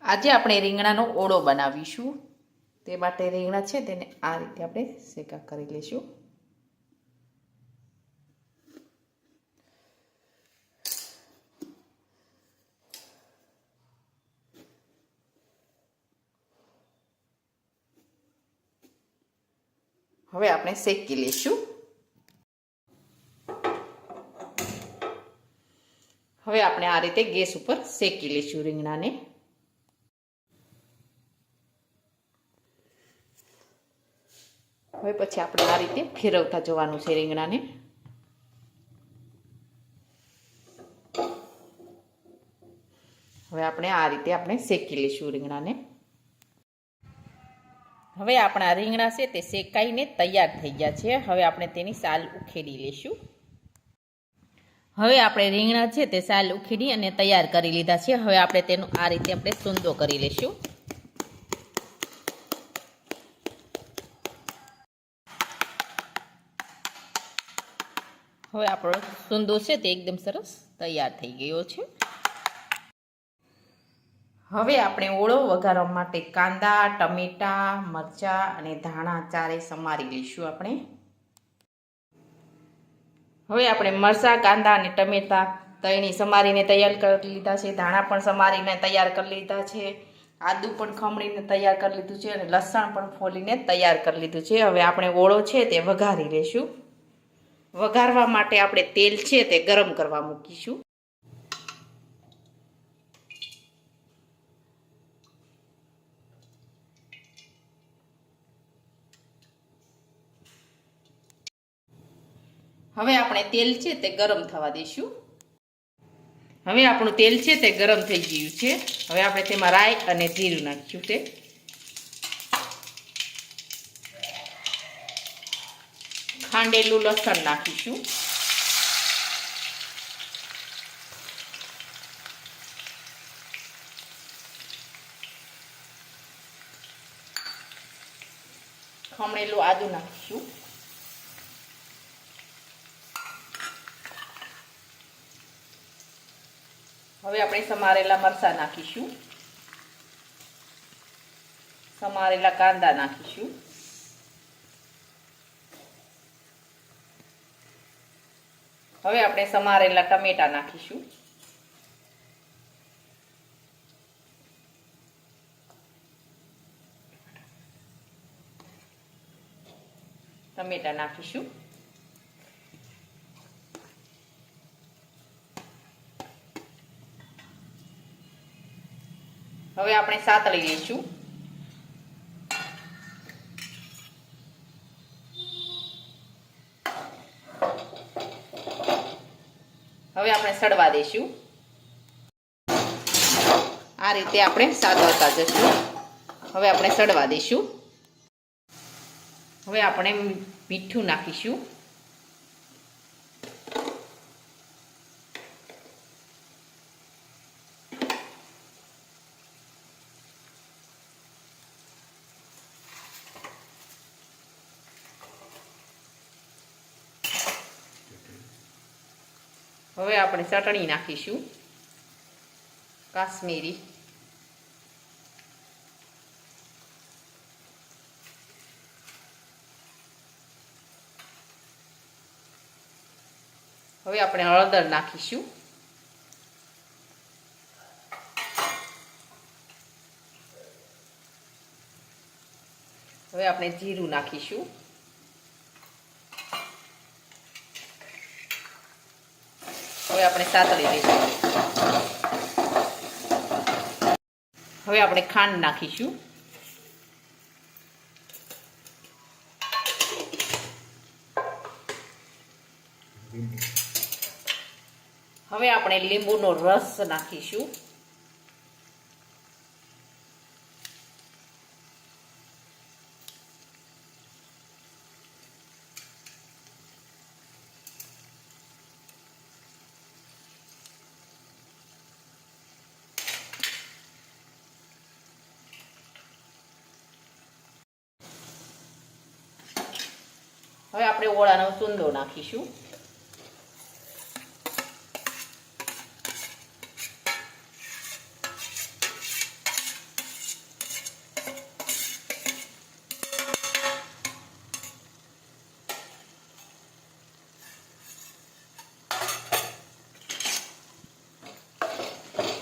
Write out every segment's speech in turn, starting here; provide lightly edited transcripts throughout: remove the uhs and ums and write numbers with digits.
આજે આપણે રીંગણાનો ઓળો બનાવીશું. તે માટે રીંગણા છે તેને આ રીતે આપણે શેકા કરી લઈશું. હવે આપણે શેકી લઈશું. હવે આપણે આ રીતે ગેસ ઉપર શેકી લઈશું રીંગણાને. હવે પછી આપણે આ રીતે ફેરવતા જવાનું છે રીંગણાને. હવે આપણે આ રીતે શેકી લઈશું રીંગણાને. હવે આપણા રીંગણા છે તે શેકાઈને તૈયાર થઈ ગયા છે. હવે આપણે તેની સાલ ઉખેડી લઈશું. હવે આપણે રીંગણા છે તે સાલ ઉખેડી અને તૈયાર કરી લીધા છે. હવે આપણે તેનો આ રીતે સૂંદો કરી લઈશું. હવે આપણો સૂંદો છે તે એકદમ સરસ તૈયાર થઈ ગયો છે. હવે આપણે ઓળો વઘારવા માટે કાંદા, ટમેટા, મરચાં અને ધાણા ચારેય સમારી લઈશું આપણે. હવે આપણે મરચાં, કાંદા અને ટમેટા ત્રણેય સમારીને તૈયાર કરી લીધા છે. ધાણા પણ સમારીને તૈયાર કરી લીધા છે. આદુ પણ ખમણીને તૈયાર કરી લીધું છે અને લસણ પણ ફોલીને તૈયાર કરી લીધું છે. હવે આપણે ઓળો છે તે વઘારી લઈશું. વઘારવા માટે આપણે તેલ છે તે ગરમ કરવા મૂકીશું. હવે આપણે તેલ છે તે ગરમ થવા દઈશું. હવે આપણું તેલ છે તે ગરમ થઈ ગયું છે. હવે આપણે તેમાં રાઈ અને જીરું નાખ્યું છે. ખાંડેલું લસણ નાખીશું. ખમણેલું આદુ નાખીશું. હવે આપણે સમારેલા મરચાં નાખીશું. સમારેલા કાંદા નાખીશું. હવે આપણે સમારેલા ટમેટા નાખીશું. ટમેટા નાખીશું. હવે આપણે સાતળી લઈશું. હવે આપણે સડવા દઈશું. આ રીતે આપણે સાતળતા જશું. હવે આપણે સડવા દઈશું. હવે આપણે મીઠું નાખીશું. હવે આપણે ચટણી નાખીશું. કાશ્મીરી. હવે આપણે હળદર નાખીશું. હવે આપણે જીરું નાખીશું. હવે આપણે સાતળી લઈશું. હવે આપણે ખાંડ નાખીશું. હવે આપણે લીંબુનો રસ નાખીશું. હવે આપણે ઓળાનો સૂંદો નાખીશું.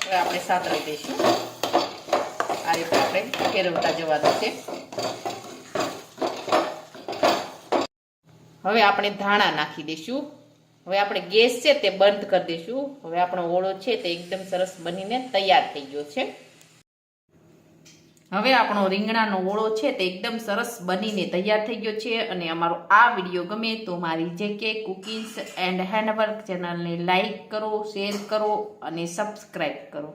હવે આપણે સાતળી દઈશું. આ રીતે આપણે ફેરવતા જવાનું છે. હવે આપણે ધાણા નાખી દઈશું. હવે આપણે ગેસ છે તે બંધ કરી દઈશું. હવે આપણો ઓળો છે તે એકદમ સરસ બનીને તૈયાર થઈ ગયો છે. હવે આપણો રીંગણાનો ઓળો છે તે એકદમ સરસ બનીને તૈયાર થઈ ગયો છે. અને અમારો આ વિડીયો ગમે તો મારી જેકે કુકિંગ્સ એન્ડ હેન્ડવર્ક ચેનલને લાઈક કરો, શેર કરો અને સબસ્ક્રાઈબ કરો.